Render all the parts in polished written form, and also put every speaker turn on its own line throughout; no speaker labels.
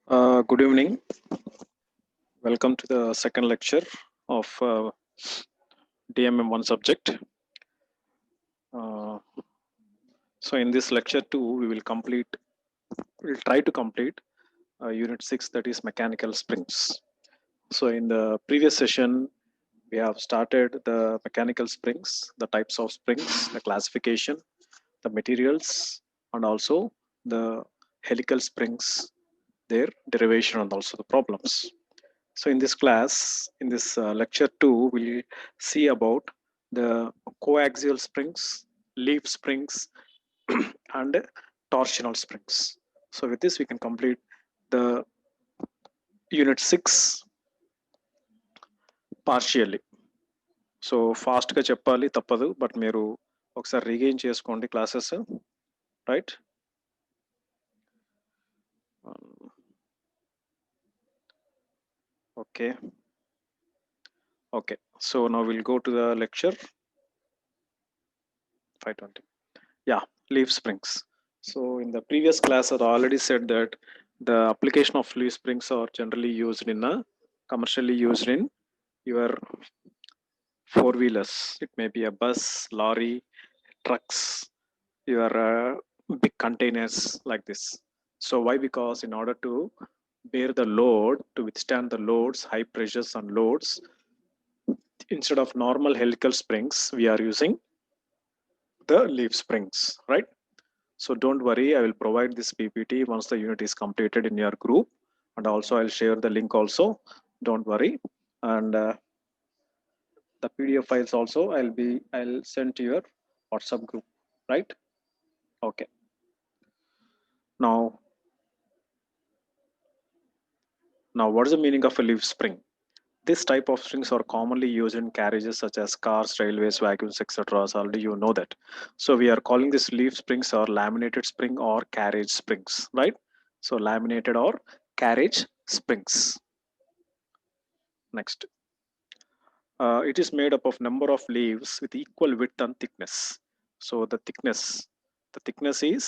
Good evening. Welcome to the second lecture of DMM one subject. Uh, so in this lecture 2, we'll try to complete unit 6, that is mechanical springs. So in the previous session, we have started the mechanical springs, the types of springs, the classification, the materials, and also the helical springs, their derivation, and also the problems. So in this class, in this lecture 2, we'll see about the coaxial springs, leaf springs, and torsional springs. So with this, we can complete the unit 6 partially. So ఫాస్ట్గా చెప్పాలి తప్పదు, but మీరు ఒకసారి regain చేసుకోండి classes, right? Okay, okay. So now we'll go to the lecture 520. Yeah, leaf springs. So in the previous class, I already said that the application of leaf springs are generally used in commercially used in your four-wheelers. It may be a bus, lorry, trucks, your big containers like this. So why? Because in order to bear the load, to withstand the loads, high pressures and loads, instead of normal helical springs, we are using the leaf springs, right? So don't worry, I will provide this PPT once the unit is completed in your group, and also I'll share the link also. Don't worry, and the PDF files also I'll send to your WhatsApp group, right? Okay. Now what is the meaning of a leaf spring? This type of springs are commonly used in carriages such as cars, railways, wagons, etc. So already you know that. So we are calling this leaf springs or laminated spring or carriage springs, right? So laminated or carriage springs. Next. It is made up of number of leaves with equal width and thickness. So the thickness is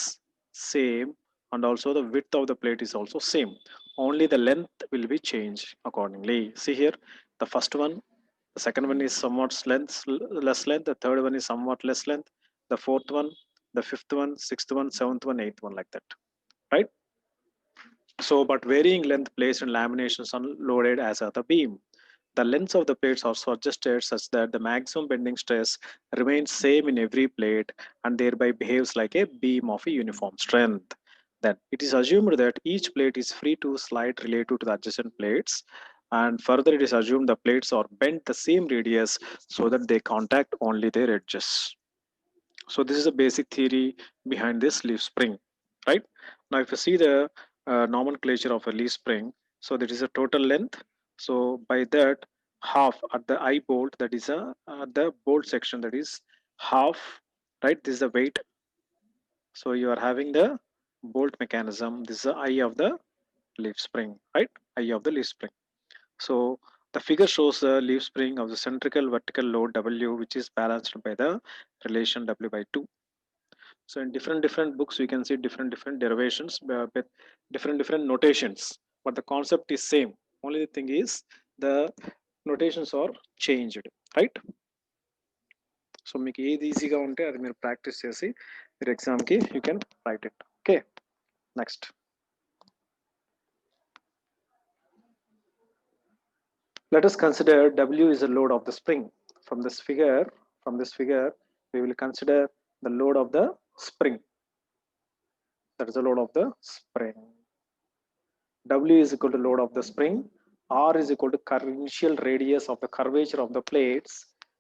same, and also the width of the plate is also same. Only the length will be changed accordingly. See here, the first one, the second one is somewhat less length, the third one is somewhat less length, the fourth one, the fifth one, sixth one, seventh one, eighth one, like that, right? So, but varying length placed in laminations unloaded as at the beam. The lengths of the plates are adjusted such that the maximum bending stress remains same in every plate and thereby behaves like a beam of a uniform strength. Then it is assumed that each plate is free to slide relative to the adjacent plates, and further it is assumed the plates are bent the same radius so that they contact only their edges. So this is a basic theory behind this leaf spring, right? Now if you see the nomenclature of a leaf spring, so that is a total length. So by that, half at the eye bolt, that is the bolt section, that is half, right? This is the weight. So you are having the bolt mechanism. This is the eye of the leaf spring, right? Eye of the leaf spring. So the figure shows the leaf spring of the centrical vertical load W, which is balanced by the relation W by 2. So in different books, we can see different derivations with different notations, but the concept is same. Only the thing is the notations are changed, right? So మీకు ఏది ఈజీగా ఉంటే అది మీరు practice చేసి మీరు ఎగ్జామ్కి you can write it. Okay, next. Let us consider W is the load of the spring. From this figure, we will consider the load of the spring. That is the load of the spring. W is equal to load of the spring. R is equal to initial radius of the curvature of the plates.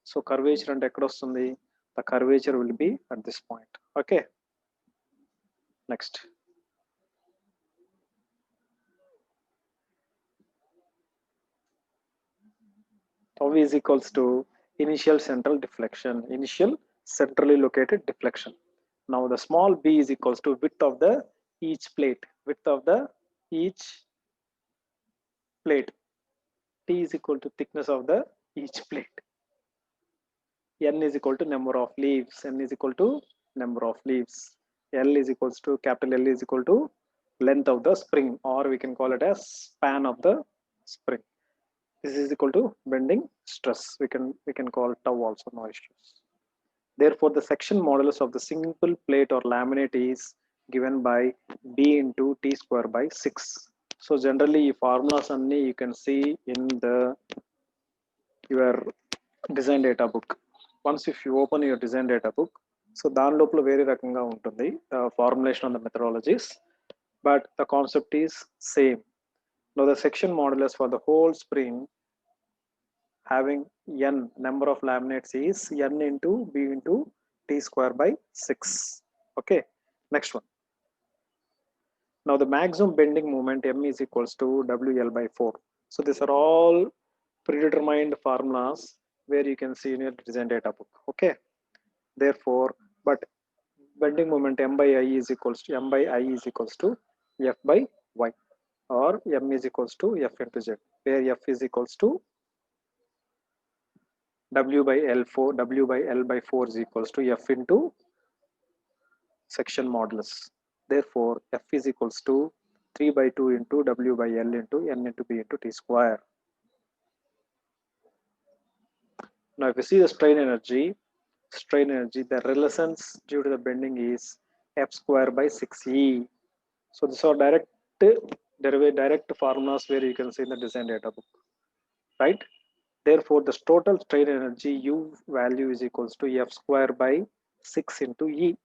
So curvature and ekkada, the curvature will be at this point. Okay. Next. Tau is equals to initial central deflection. Initial centrally located deflection. Now the small b is equals to width of the each plate. Width of the each plate. T is equal to thickness of the each plate. N is equal to number of leaves. N is equal to number of leaves. L is equals to capital L is equal to length of the spring, or we can call it as span of the spring. This is equal to bending stress. We can call tau also, no issues. Therefore, the section modulus of the simple plate or laminate is given by B into T square by 6. So generally, formulas only you can see in the your design data book. Once if you open your design data book, so దాని లోపల వేరే రకంగా ఉంటుంది formulation on the methodologies, but the concept is same. Now the section modulus for the whole spring having n number of laminates is n into b into t square by 6. Okay, next one. Now the maximum bending moment m is equals to wl by 4. So these are all predetermined formulas where you can see in your design data book. Okay, therefore, but bending moment m by I is equals to m by I is equals to f by y, or m is equals to f into z, where f is equals to w by l4, w by l by 4 is equals to f into section modulus. Therefore, f is equals to 3 by 2 into w by l into n into b into t square. Now, if you see the strain energy, the reluctance due to the bending is f square by 6e. So these are direct formulas where you can see in the design data book, right? Therefore, the total strain energy U value is equals to f square by 6 into E.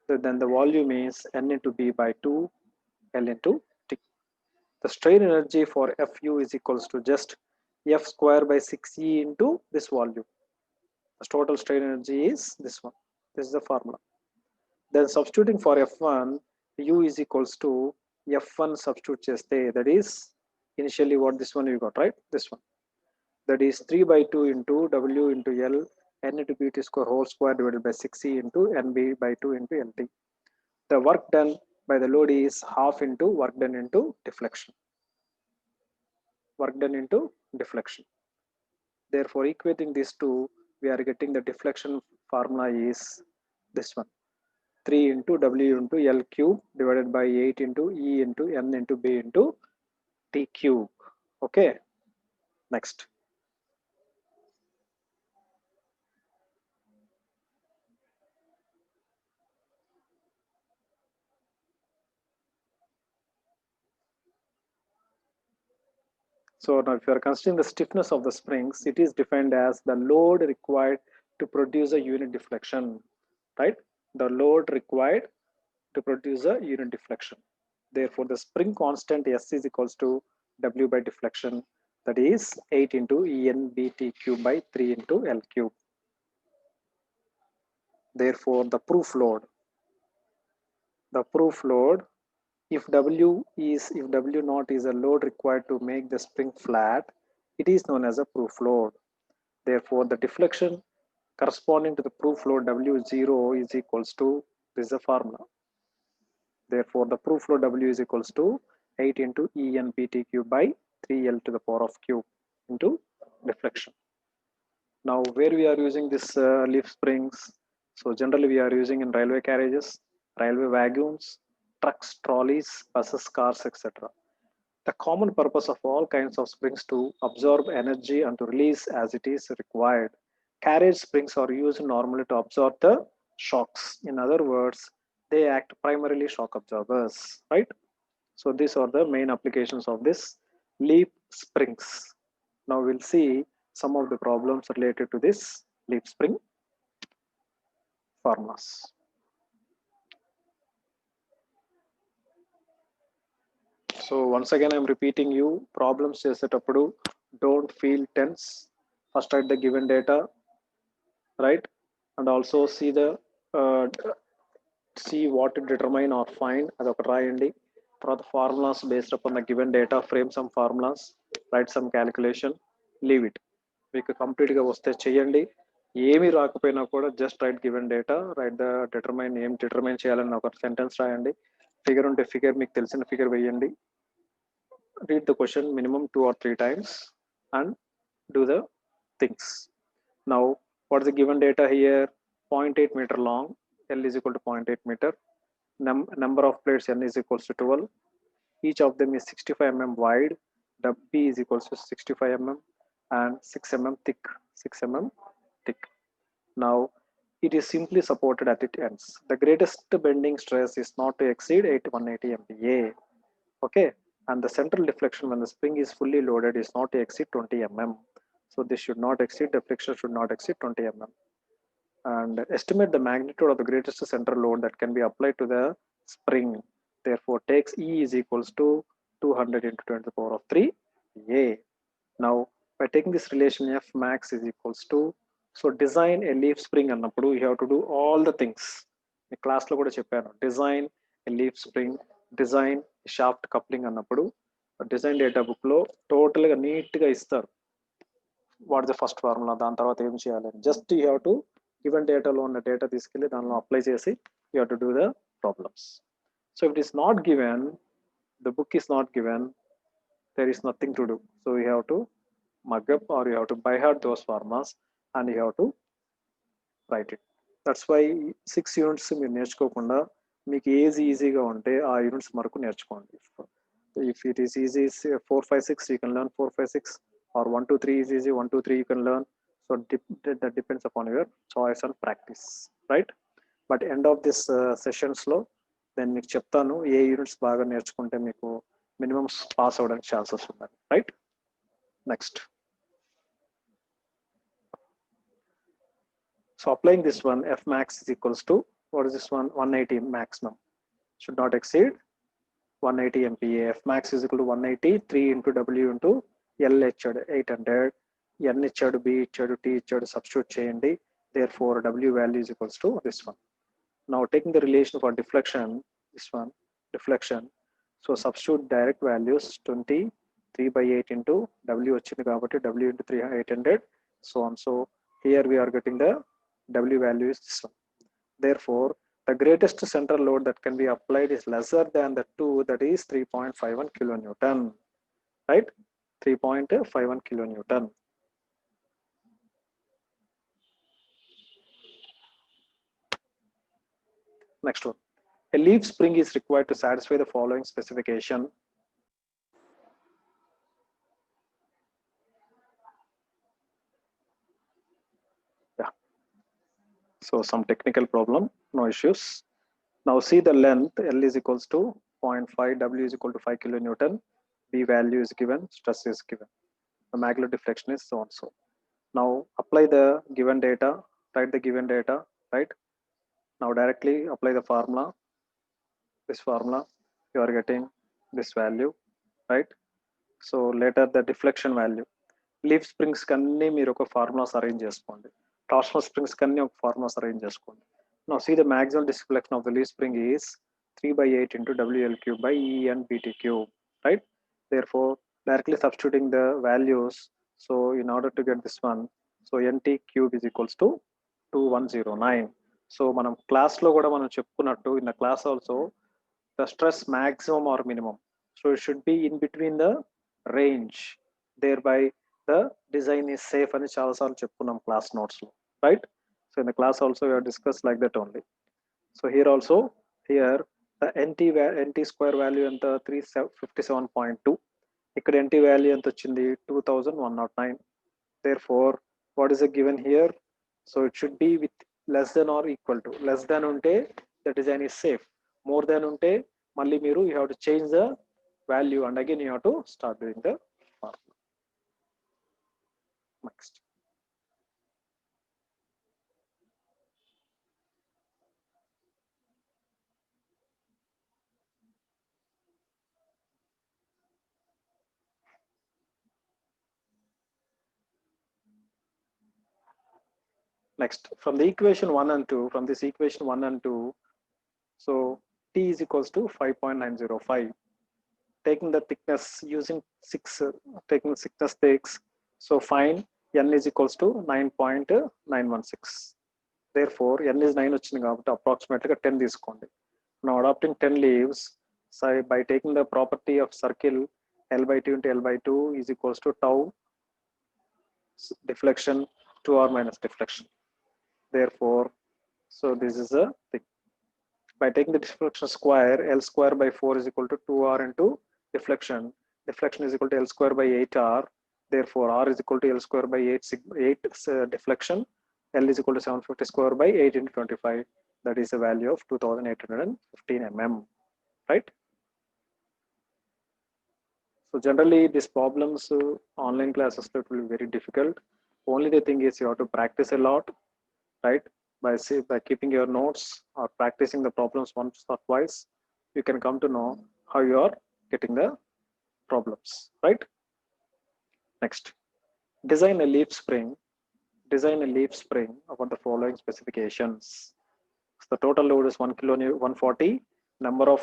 So then the volume is N into B by 2 L into T. The strain energy for Fu is equals to just F square by 6E into this volume. The total strain energy is this one. This is the formula. Then substituting for F1, U is equals to F1 substitute cheste. That is initially what this one you got, right? This one. That is 3 by 2 into W into L N into B T square whole square divided by 6E into NB by 2 into LT. The work done by the load is half into work done into deflection. Work done into deflection. Therefore, equating these two, we are getting the deflection formula is this one. 3 into W into L cube divided by 8 into E into N into B into T cube. Okay, next. So now if you are considering the stiffness of the springs, it is defined as the load required to produce a unit deflection, right? The load required to produce a unit deflection. Therefore, the spring constant S is equals to W by deflection, that is 8 into En Bt cube by 3 into L cube. Therefore, the proof load, if W naught is a load required to make the spring flat, it is known as a proof load. Therefore, the deflection corresponding to the proof load W0 is equals to, this is the formula. Therefore, the proof load W is equals to 8 into En Pt cube by 3L to the power of cube into deflection. Now, where we are using this leaf springs? So generally we are using in railway carriages, railway wagons, trucks, trolleys, buses, cars, etc. The common purpose of all kinds of springs to absorb energy and to release as it is required. Carriage springs are used normally to absorb the shocks. In other words, they act primarily shock absorbers, right? So these are the main applications of this leaf springs. Now we'll see some of the problems related to this leaf spring formulas. So once again, I'm repeating you, problems చేసేటప్పుడు don't feel tense. First write the given data, right? And also see what to determine or find. అదొకటి రాయండి. తర్వాత formulas based upon the given data, frame some formulas, write some calculation, leave it. మీకు కంప్లీట్గా వస్తే చేయండి. ఏమి రాకపోయినా కూడా just right given data, right the ఏం డిటర్మైన్ చేయాలని ఒక సెంటెన్స్ రాయండి. ఫిగర్ ఉంటే ఫిగర్, మీకు తెలిసిన ఫిగర్ వేయండి. Read the question minimum 2 or 3 times and do the things. Now, what is the given data here? 0.8 meter long, L is equal to 0.8 meter. Number of plates n is equals to 12. Each of them is 65 mm wide. The B is equals to 65 mm and 6 mm thick. 6 mm thick. Now it is simply supported at its ends. The greatest bending stress is not to exceed 180 MPa. Okay, and the central deflection when the spring is fully loaded is not to exceed 20 mm. So this should not exceed, deflection should not exceed 20 mm. And estimate the magnitude of the greatest central load that can be applied to the spring. Therefore, takes E is equals to 200 into 10 to the power of 3 A. Now, by taking this relation F max is equals to, so design a leaf spring annappudu you have to do all the things. ఈ క్లాస్లో కూడా చెప్పాను, design a leaf spring, design shaft coupling అన్నప్పుడు design data బుక్లో టోటల్గా నీట్గా ఇస్తారు. What the first formula, దాని తర్వాత ఏం చేయాలి, just you have to given డేటాలో ఉన్న డేటా తీసుకెళ్ళి దానిలో అప్లై చేసి you have to do the problems. So if it is not given, the book is not given, there is nothing to do. So you have to mug up or you have to by heart those formulas and you have to write it. That's why 6 units మీరు నేర్చుకోకుండా మీకు ఏది ఈజీగా ఉంటే ఆ units వరకు నేర్చుకోండి. If it is easy 4, 5, 6 you can learn 4, 5, 6, or 1, 2, 3 is easy 1, 2, 3 you can learn. So that depends upon your choice and practice, right? But end of this sessions లో నేను మీకు చెప్తాను ఏ యూనిట్స్ బాగా నేర్చుకుంటే మీకు మినిమం పాస్ అవడానికి ఛాన్సెస్ ఉన్నాయి, right? Next, so applying this one, F max is equals to, what is this one, 180 maximum, should not exceed 180 MPa. F max is equal to 180, 3 into W into L ఇచ్చాడు 800, N ఇచ్చాడు, B ఇచ్చాడు, T ఇచ్చాడు, substitute చేయండి. Therefore W value is equals to this one. Now taking the relation for deflection, this one, deflection, so substitute direct values 20, 3 by 8 into W వచ్చింది కాబట్టి W into 800, so on. So here we are getting the W value is this one. Therefore, the greatest central load that can be applied is lesser than the 2, that is 3.51 kilonewton, right? 3.51 kilonewton. Next one, a leaf spring is required to satisfy the following specification. Yeah, so some technical problem, no issues. Now see the length, L is equals to 0.5, W is equal to 5 kilonewton, B value is given, stress is given, the magnitude deflection is so and so. Now apply the given data, write the given data, right? Now directly apply the formula, this formula, you are getting this value, right? So later the deflection value, leaf springs కన్నీ మీరు ఒక formulas arrange చేసుకోండి, torsional springs కన్నీ ఒక formulas arrange చేసుకోండి. Now see the maximum deflection of the leaf spring is 3 by 8 into WL cube by EN BT cube, right? Therefore directly substituting the values, so in order to get this one, so NT cube is equals to 2109. So మనం క్లాస్లో కూడా మనం చెప్పుకున్నట్టు in the class also, the stress maximum or minimum, so it should be in between the range, thereby the design is safe అని చాలాసార్లు చెప్పుకున్నాం class నోట్స్లో, right? So in the class also we have discussed like that only. So here also, here the NT square value ఎంత 357.2, ఇక్కడ NT value ఎంత వచ్చింది 2109. Therefore what is it given here, so it should be with less than or equal to, less than ఉంటే the design is safe, more than ఉంటే మళ్ళీ మీరు you have to change the value and again you have to start doing the formula. Next, next, from the equation 1 and 2, from this equation 1 and 2, so T is equals to 5.905, taking the thickness using 6, taking thickness takes, so find N is equals to 9.916. Therefore N is 9 వచ్చింది కాబట్టి approximately 10 తీసుకోండి. Now adopting 10 leaves, so by taking the property of circle, L by 2 into L by 2 is equals to tau deflection 2 or minus deflection. Therefore, so this is a thing. By taking the deflection square, L square by 4 is equal to 2R into deflection. Deflection is equal to L square by 8R. Therefore, R is equal to L square by 8 deflection. L is equal to 750 square by 8 into 25. That is a value of 2815 mm, right? So generally, these problems, online classes, that will be very difficult. Only the thing is you have to practice a lot, right? By keeping your notes or practicing the problems once or twice, you can come to know how you are getting the problems, right? Next, design a leaf spring. Design a leaf spring about the following specifications. So the total load is 1 kilo 140. Number of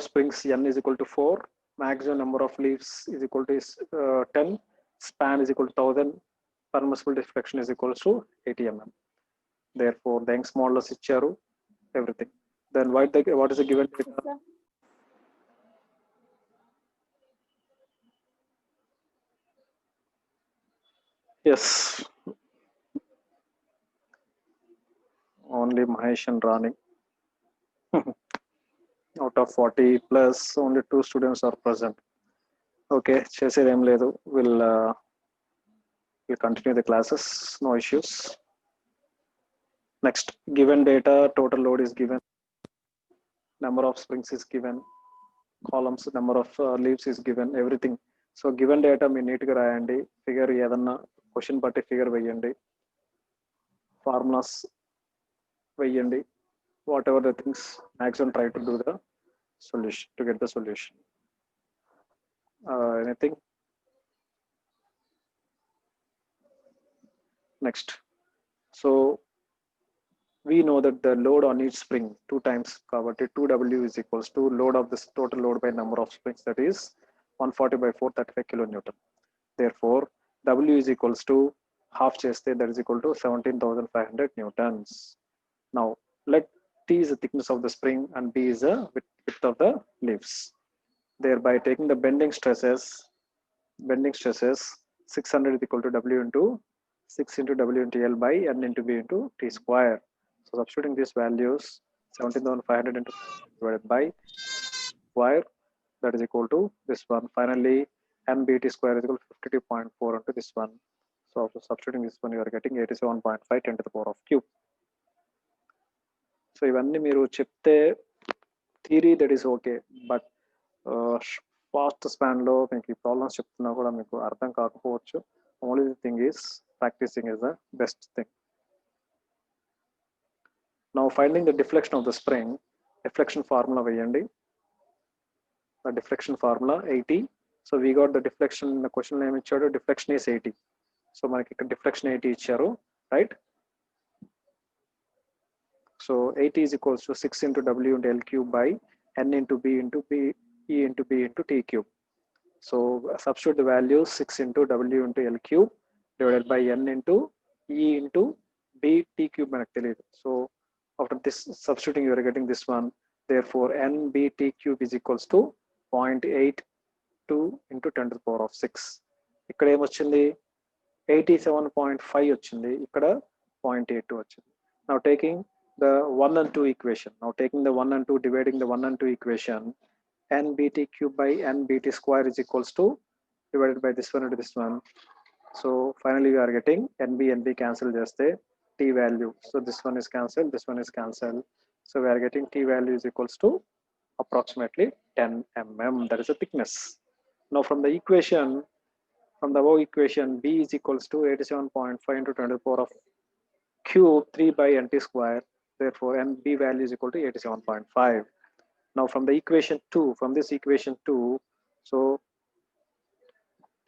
springs n is equal to 4. Maximum number of leaves is equal to 10. Span is equal to 1000. Permissible deflection is equal to 80 mm. Therefore, the Young's modulus icharu, everything. Then what is the given data? Yes, only Mahesh and Rani. Out of 40 plus, only 2 students are present. Okay, చేసేది ఏం లేదు. We'll continue the classes, no issues. Next, given data, total load is given, number of springs is given, columns, number of leaves is given, everything. So given data మీ నీట్గా రాయండి. Figure ఏదన్నా question బట్టి figure వేయండి, formulas వేయండి, whatever the things, maximum try to do the solution to get the solution. Anything? Next, so we know that the load on each spring 2 times covered 2W is equals to load of this total load by number of springs, that is 140 by 435 kilonewton. Therefore, W is equals to half cheste, that is equal to 17,500 newtons. Now, let T is the thickness of the spring and B is the width of the leaves. Thereby, taking the bending stresses 600 is equal to W into 6 into W into L by N into B into T square. So substituting these values, 17,500 into divided by square, that is equal to this one. Finally, NBT square is equal to 52.4 into this one. So after substituting this one, you are getting 87.5 10 to the power of cube. So ఇవన్నీ మీరు చెప్తే theory that is okay, but fast స్పాన్లో మీకు ఈ problems చెప్తున్నా కూడా మీకు అర్థం కాకపోవచ్చు. Only the thing is practising is the best thing. Now finding the deflection of the spring, deflection formula వేయండి. The deflection formula 80. So we got the deflection, question ఏమి ఇచ్చాడు, డిఫ్లెక్షన్ ఈస్ 80. సో మనకి ఇక్కడ డిఫ్లెక్షన్ 80 ఇచ్చారు, right? So 80 is equals to 6 into W into L cube by N into B into B E into B into T cube. So substitute the values, 6 into W into L cube divided by N into E into B T cube. So after this substituting, you are getting this one. Therefore, N B T cube is equals to 0.82 into 10 to the power of 6. ఇక్కడ ఏమొచ్చింది, 87.5 వచ్చింది, ఇక్కడ 0.82 వచ్చింది. Now taking the 1 and 2 equation, dividing the 1 and 2 equation, nbt cube by nbt square is equals to divided by this one into this one. So finally we are getting nb cancel just the t value. So this one is cancelled, this one is cancelled. So we are getting t value is equals to approximately 10 mm. That is the thickness. Now from the equation, from the above equation, b is equals to 87.5 into 10 to the power of cube 3 by nt square. Therefore, nb value is equal to 87.5. Now from the equation 2, from this equation 2, so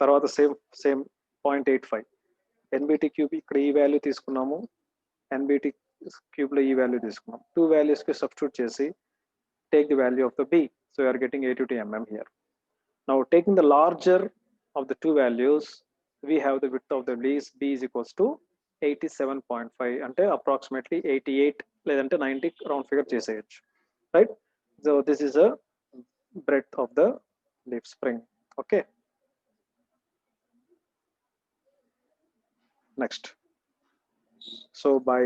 తర్వాత same 0.85 nbt cube ఇక్కడ ఈ value తీసుకున్నాము, nbt cube లో ఈ value తీసుకున్నాం. 2 values కి substitute చేసి take the value of the b. So you are getting 82 mm here. Now taking the larger of the 2 values, we have the width of the leaves, b is equals to 87.5 అంటే approximately 88 లేదంటే 90 round figure చేసేయచ్చు, right? So this is a breadth of the leaf spring. Okay, Next, so by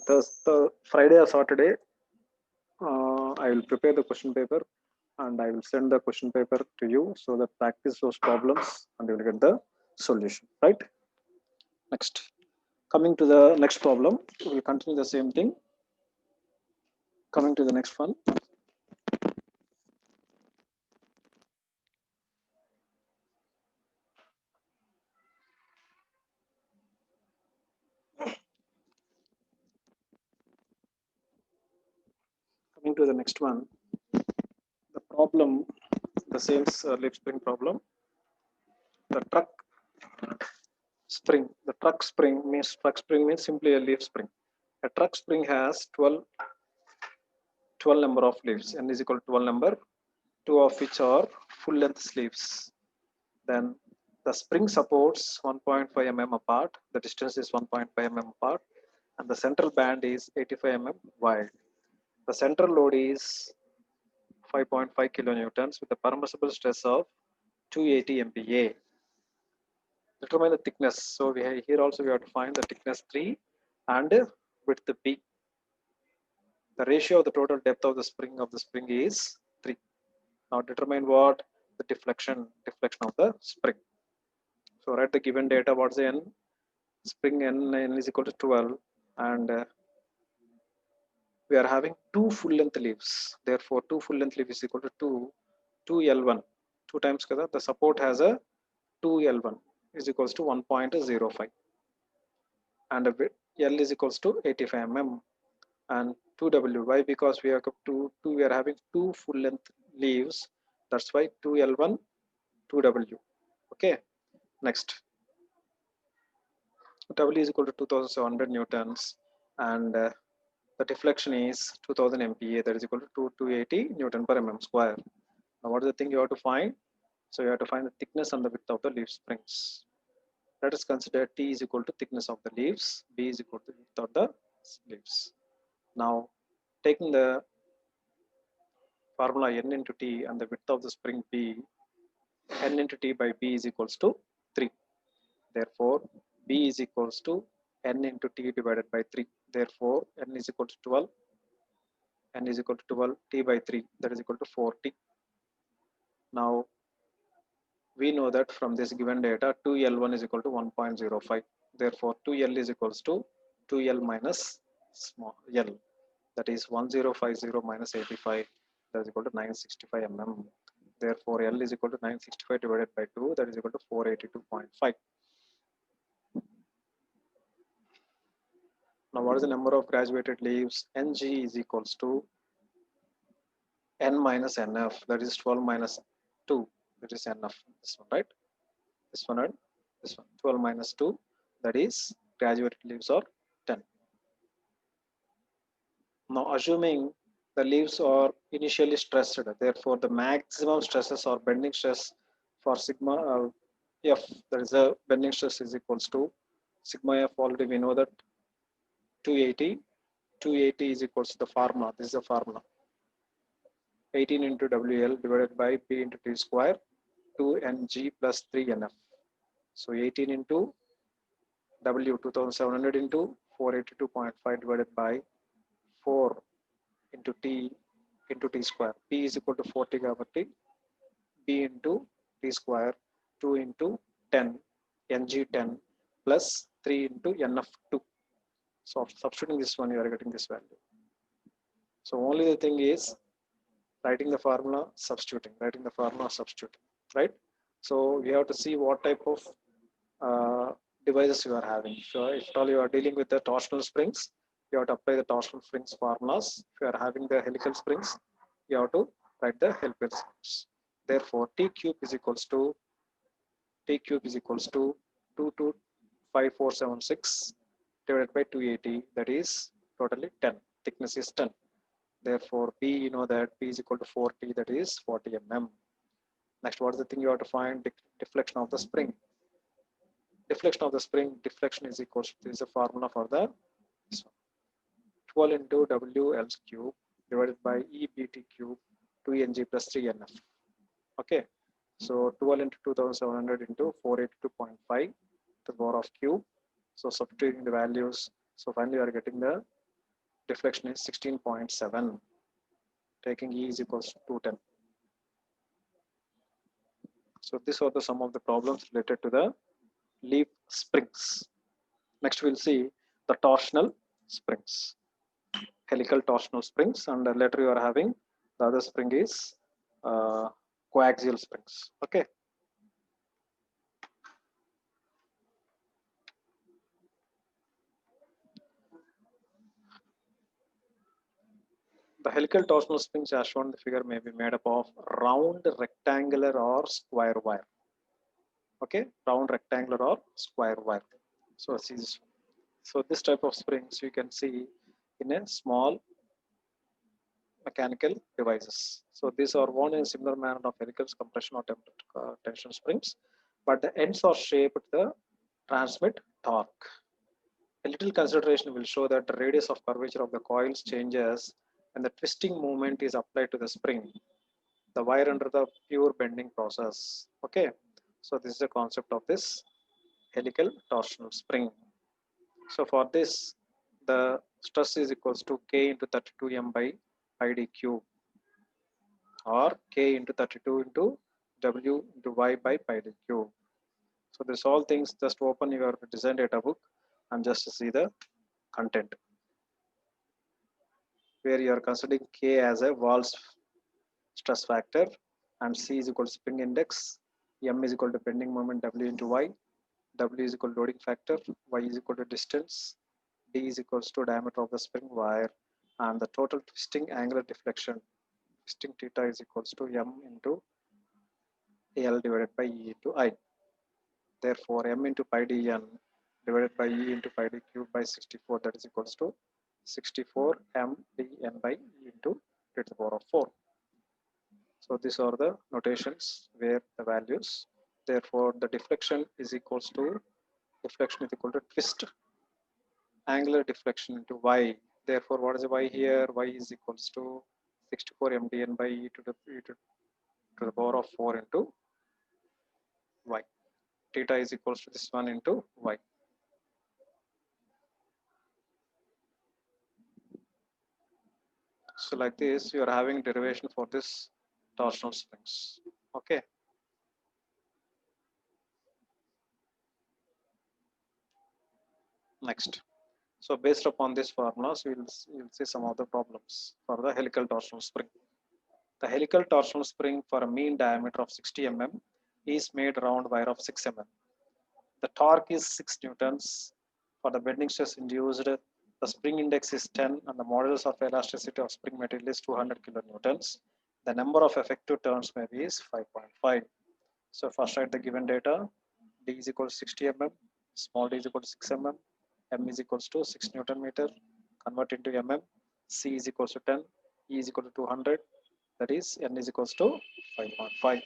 Thursday, Friday or Saturday, I will prepare the question paper and I will send the question paper to you so that practice those problems and you will get the solution, right? Next, coming to the next problem, we will continue the same thing. Coming to the next one. Coming to the next one, the problem, the same leaf spring problem. The truck spring. The truck spring means simply a leaf spring. A truck spring has 12 number of leaves. N is equal to 12 number, 2 of which are full length sleeves. Then the spring supports 1.5 mm apart. The distance is 1.5 mm apart, and the central band is 85 mm wide. The central load is 5.5 kilonewtons with a permissible stress of 280 MPa. Determine the thickness. So here also we have to find the thickness 3 and width b. The ratio of the total depth of the spring is 3. Now determine what the deflection of the spring. So write the given data. What's the n? Spring n is equal to 12, and we are having 2 full length leaves. Therefore, 2 full length leaves is equal to 2L1. 2 times kada. The support has a 2L1 is equals to 1.05, and L is equals to 85 mm and 2W. Why? Because we are we are having 2 full length leaves. That's why 2L1 2W. Okay. Next, W is equal to 2700 newtons, and the deflection is 2000 MPa. That is equal to 280 Newton per mm square. Now, what is the thing you have to find? So you have to find the thickness and the width of the leaf springs. Let us consider T is equal to thickness of the leaves, B is equal to width of the leaves. Now, taking the formula N into T and the width of the spring B, N into T by B is equals to 3. Therefore, B is equals to N into T divided by 3. Therefore, N is equal to 12. N is equal to 12. T by 3. That is equal to 40. Now, we know that from this given data, 2L1 is equal to 1.05. Therefore, 2L is equals to 2L minus small L. That is 1050 minus 85. That is equal to 965 mm. Therefore, L is equal to 965 divided by 2. That is equal to 482.5. Now, what is the number of graduated leaves? Ng is equals to N minus NF. That is 12 minus 2. That is NF. This one, right? This one and this one. 12 minus 2. That is graduated leaves are 10. Now, assuming the leaves are initially stressed, therefore the maximum stresses or bending stress for sigma F, there is a bending stress is equals to sigma F. Already we know that 280. 280 is equals to the formula. This is the formula. 18 into WL divided by P into T square 2NG plus 3NF. So 18 into W 2700 into 482.5 divided by 4 into T square. P is equal to 40 కాబట్టి B into T square 2 into 10 NG10 plus 3 into NF2. So substituting this one, you are getting this value. So only the thing is writing the formula, substituting, right? So we have to see what type of devices you are having. So if all you are dealing with the torsional springs, you have to apply the torsional springs formulas. If you are having the helical springs, you have to write the helical springs. Therefore, T cube is equals to 22476 divided by 280. That is totally 10. Thickness is 10. Therefore, P, you know that P is equal to 40. That is 40 mm. Next, what is the thing you have to find? Deflection of the spring. Deflection is equal to, this is the formula for the 12 into WL cube divided by EBT cube 2NG plus 3NF. Okay, so 12 into 2700 into 482.5 to the power of cube. So substituting the values. So finally, you are getting the deflection is 16.7. Taking E is equals to 210. So these are the some of the problems related to the leaf springs. Next, we'll see the torsional springs, helical torsional springs, and later you are having the other spring is coaxial springs. Okay. The helical torsional springs as shown in the figure may be made up of round, rectangular, or square wire. Okay, round, rectangular, or square wire. So this type of springs you can see in a small mechanical devices. So these are worn in a similar manner of helical compression or tension springs, but the ends are shaped to transmit torque. A little consideration will show that the radius of curvature of the coils changes when the twisting movement is applied to the spring, the wire under the pure bending process. Okay, so this is the concept of this helical torsional spring. So for this, the stress is equals to K into 32M by pi d cube, or K into 32 into W into Y by pi d cube. So this all things, just open your design data book and just see the content, where you are considering K as a Wahl's stress factor and C is equal to spring index, M is equal to bending moment W into Y, W is equal to loading factor, Y is equal to distance, D is equals to diameter of the spring wire, and the total twisting angular deflection, twisting theta is equals to M into L divided by E into I. Therefore, M into pi dn divided by E into pi d cube by 64, that is equals to 64 M dn by E into 10 to the power of 4. So these are the notations where the values. Therefore, the deflection is equals to twist angular deflection into y. Therefore, what is the y here? Y is equals to 64 mdn by e to the power of 4 into y. Theta is equals to this one into y. So like this, you are having derivation for this torsional springs. Okay. Next. So based upon this formulas, we'll see some of the problems for the helical torsional spring. The helical torsional spring for a mean diameter of 60 mm is made around wire of 6 mm. The torque is 6 newtons. For the bending stress induced, the spring index is 10 and the modulus of elasticity of spring material is 200 kilonewtons. The number of effective turns may be is 5.5. So first write the given data. D is equal to 60 mm, small d is equal to 6 mm, M is equals to 6 Newton meter, convert into mm, C is equals to 10, E is equal to 200, that is N is equals to 5.5.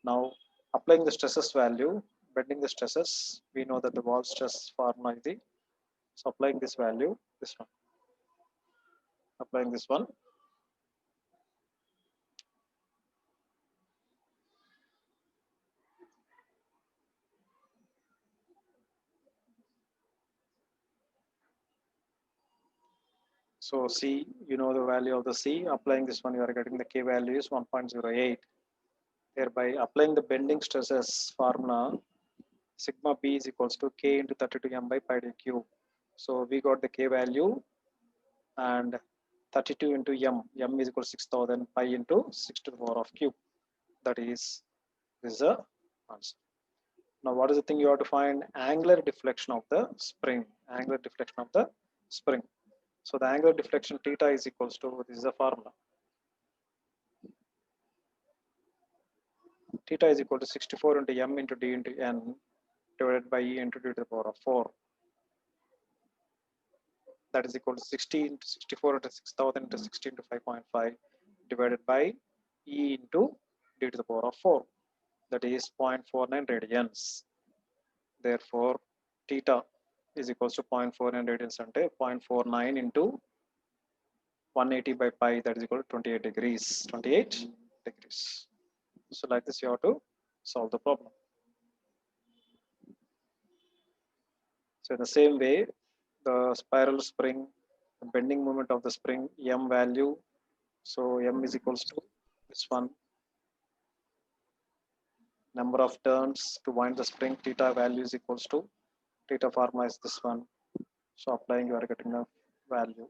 Now applying the stresses value, bending the stresses, we know that the wall stress formula is the, so applying this value, this one, applying this one. So C, you know the value of the C, applying this one, you are getting the K value is 1.08. Thereby applying the bending stresses formula, sigma B is equals to K into 32 M by pi d cube. So we got the K value and 32 into M is equal to 6000 pi into 6 to the power of cube. That is, this is the answer. Now what is the thing you have to find? Angular deflection of the spring, angular deflection of the spring. So the angular deflection theta is equals to, this is the formula. Theta is equal to 64 into M into D into N divided by E into D to the power of 4. That is equal to 60 into 64 into 6000 into 16 to 5.5 divided by E into D to the power of 4. That is 0.49 radians. Therefore, theta is equals to 0.49 radians ante 0.49 into 180 by pi, that is equal to 28 degrees. 28 degrees. So like this, you have to solve the problem. So in the same way, the spiral spring, the bending moment of the spring, m value, so m is equals to this one, number of turns to wind the spring, theta value is equals to, theta formula is this one. So applying, you are getting a value.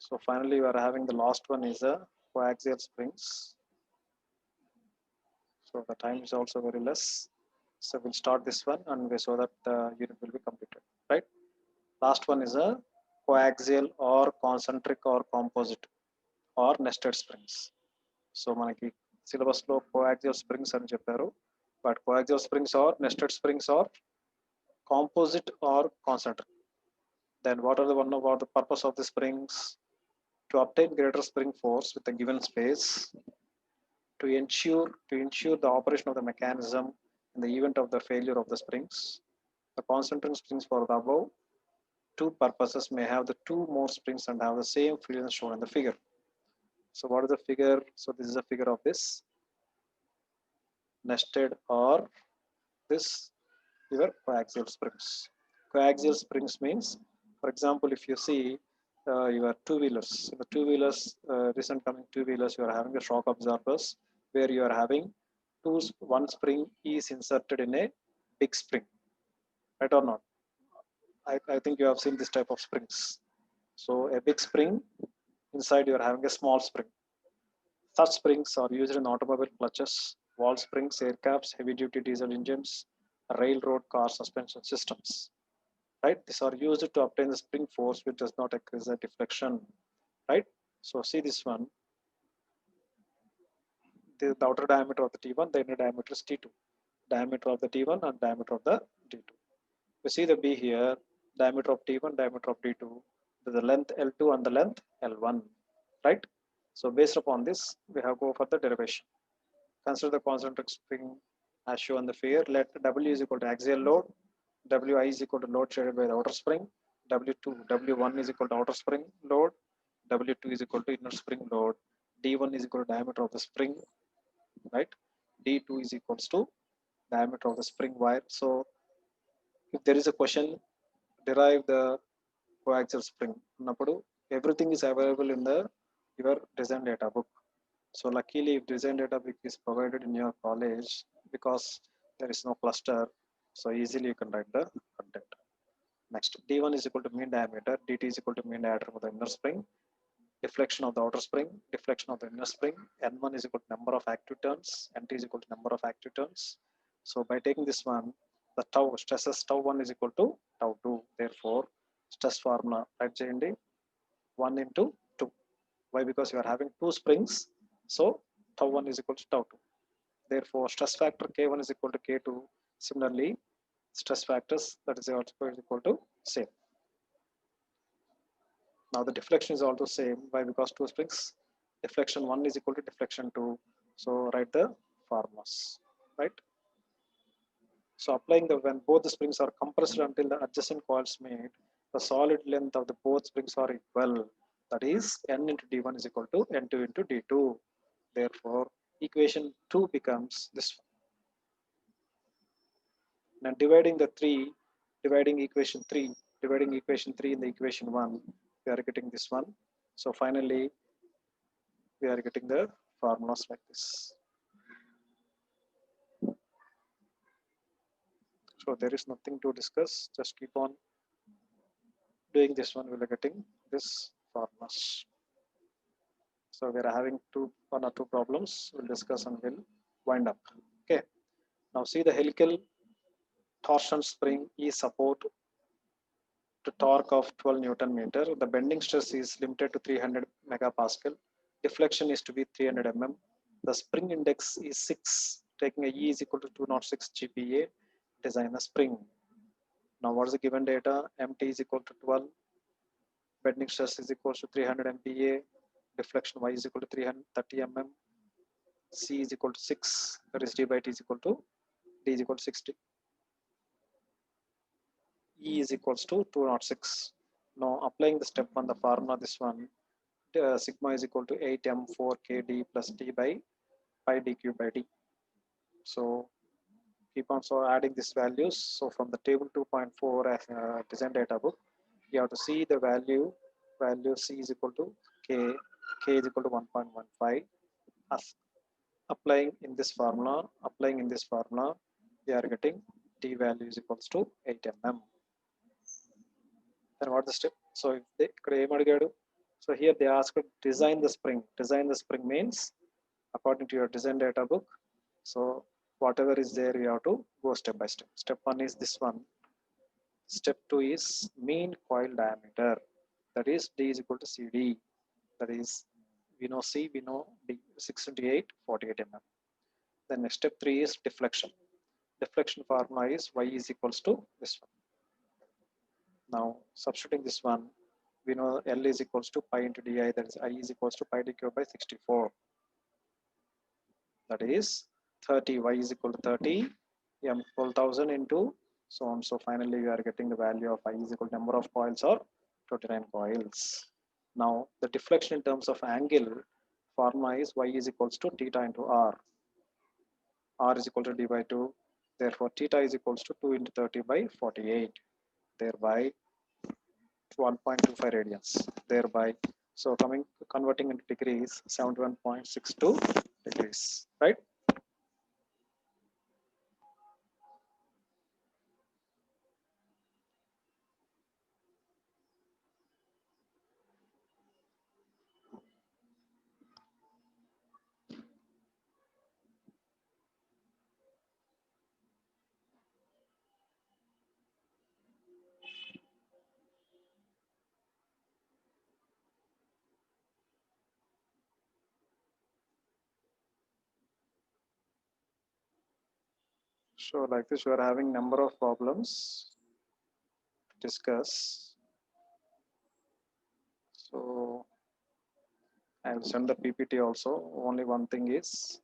So finally, we are having the last one is a coaxial springs. So the time is also very less. So we'll start this one and so that the unit will be completed, right? Last one is a coaxial or concentric or composite or nested springs. So manaki syllabus lo coaxial springs అని చెప్పారు, but coaxial springs or nested springs or composite or concentric. Then what are the one about the purpose of the springs? To obtain greater spring force with a given space, to ensure the operation of the mechanism in the event of the failure of the springs. The concentric springs for the above two purposes may have the two more springs and have the same field as shown in the figure. So what is the figure? So this is a figure of this nested or this your coaxial springs. Coaxial springs means, for example, if you see your two-wheelers, the two-wheelers, recent coming two-wheelers, you are having the shock absorbers where you are having one spring is inserted in a big spring, right or not? I think you have seen this type of springs. So a big spring, inside you are having a small spring. Such springs are used in automobile clutches, wall springs, aircrafts, heavy-duty diesel engines, railroad car suspension systems. Right? These are used to obtain the spring force which does not increase the deflection. Right? So see this one. The outer diameter of the T1, the inner diameter is T2. Diameter of the T1 and diameter of the T2. You see the B here, diameter of T1, diameter of T2. The length L2 and the length L1. Right? So based upon this, we have go for the derivation. Consider the concentric spring as shown in the figure. Let W is equal to axial load, Wi is equal to load shaded by the outer spring, W1 is equal to outer spring load, W2 is equal to inner spring load, D1 is equal to diameter of the spring, right? D2 is equals to diameter of the spring wire. So if there is a question, derive the coaxial spring. Everything is available in the your design data book. So luckily, if design data book is provided in your college, because there is no cluster, so easily you can write the content. Next, D1 is equal to mean diameter, DT is equal to mean diameter of the inner spring, deflection of the outer spring, deflection of the inner spring, N1 is equal to number of active turns, NT is equal to number of active turns. So by taking this one, the tau stresses tau1 is equal to tau2. Therefore, stress formula, right, JND, 1 into 2. Why? Because you are having two springs. So tau1 is equal to tau2. Therefore, stress factor K1 is equal to K2. Similarly, stress factors that is also equal to same. Now the deflection is also same. Why? Because two springs. Deflection 1 is equal to deflection 2. So write the formulas, right? So applying the when both the springs are compressed until the adjacent coils meet, the solid length of the both springs are equal. That is N into D1 is equal to N2 into D2. Therefore, equation 2 becomes this one. Now dividing equation 3 in the equation 1, we are getting this one. So finally, we are getting the formulas like this. So there is nothing to discuss. Just keep on doing this one. We are getting this formulas. So we are having one or two problems. We'll discuss and we'll wind up. Okay. Now see the helical torsion spring is support to torque of 12 Newton meter. The bending stress is limited to 300 megapascal. Deflection is to be 300 mm. The spring index is 6. Taking a E is equal to 206 GPa. Design a spring. Now what is the given data? MT is equal to 12. Bending stress is equal to 300 MPa. Deflection Y is equal to 330 mm. C is equal to 6. That is D by T is equal to D is equal to 60. E is equals to 206. Now applying the step 1, the formula this one, sigma is equal to 8m4kd plus T by pi dq by d. So keep on so adding these values. So from the table 2.4 design data book, you have to see the value C is equal to K is equal to 1.15. As applying in this formula, we are getting T value is equals to 8 mm. Then what the step? So if they so here they ask to design the spring. Design the spring means according to your design data book. So whatever is there, you have to go step by step. Step 1 is this one. Step 2 is mean coil diameter. That is D is equal to CD. That is, we know C, we know D, 6 into 8, 48 mm. Then next step 3 is deflection. Deflection formula is Y is equals to this one. Now substituting this one, we know L is equals to pi into di, that is I is equals to pi d cube by 64. That is 30, Y is equal to 30, M 12,000 into so on. So finally we are getting the value of I is equal to number of coils or 29 coils. Now the deflection in terms of angle formula is Y is equals to theta into R. R is equal to D by 2. Therefore theta is equals to 2 into 30 by 48. Thereby 1.25 radians. Thereby, so converting into degrees, 71.62 degrees, right? So like this, we are having number of problems to discuss. So I'll send the PPT also. Only one thing is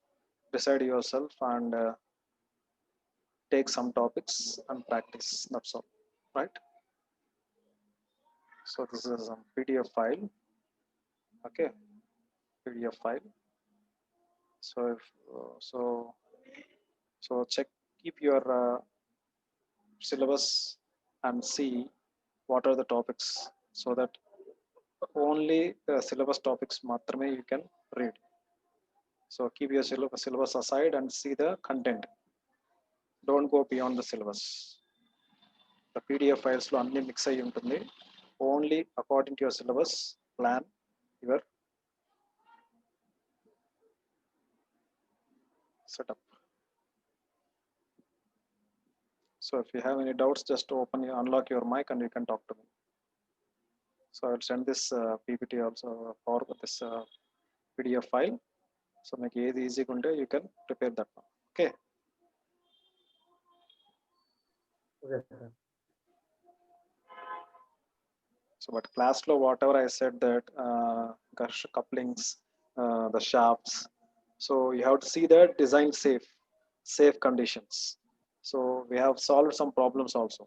decide yourself and take some topics and practice. That's all, right? So this is a PDF file. Okay, PDF file. So if so check, keep your syllabus and see what are the topics, so that only the syllabus topics matrame you can read. So keep your syllabus aside and see the content. Don't go beyond the syllabus. The PDF files lo anni mix ayi untundi. Only according to your syllabus plan your setup. So if you have any doubts, just unlock your mic and you can talk to me. So I'll send this PPT also or this PDF file. So make it easy kunde you can prepare that one. Okay.
Okay, sir.
So but class lo whatever I said that couplings, the shafts. So you have to see that design safe conditions. So we have solved some problems also.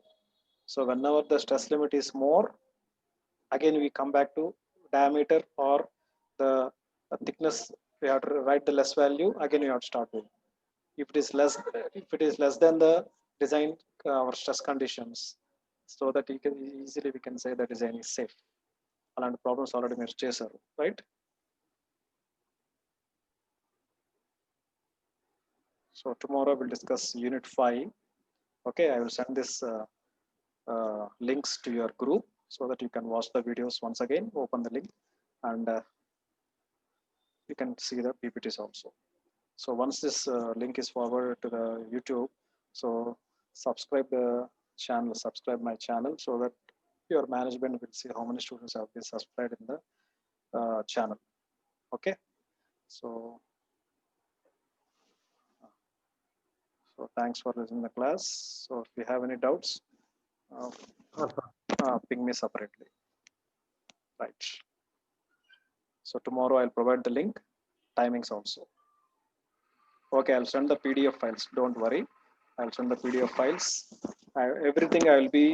So whenever the stress limit is more, again we come back to diameter or the thickness. We have to write the less value. Again you have to start with. If it is less than the design or stress conditions, so that you can easily we can say the design is safe. Alaanti problems already మీరు చేశారు, right? So tomorrow we'll discuss unit 5. Okay, I will send this links to your group so that you can watch the videos once again. Open the link and you can see the PPTs also. So once this link is forwarded to the YouTube, so subscribe the channel, subscribe my channel, so that your management will see how many students have been subscribed in the channel. Okay, so thanks for listening to the class. So if you have any doubts, ping me separately, right? So tomorrow I'll provide the link, timings also. Okay, I'll send the PDF files, don't worry. I'll send the PDF files. Everything I will be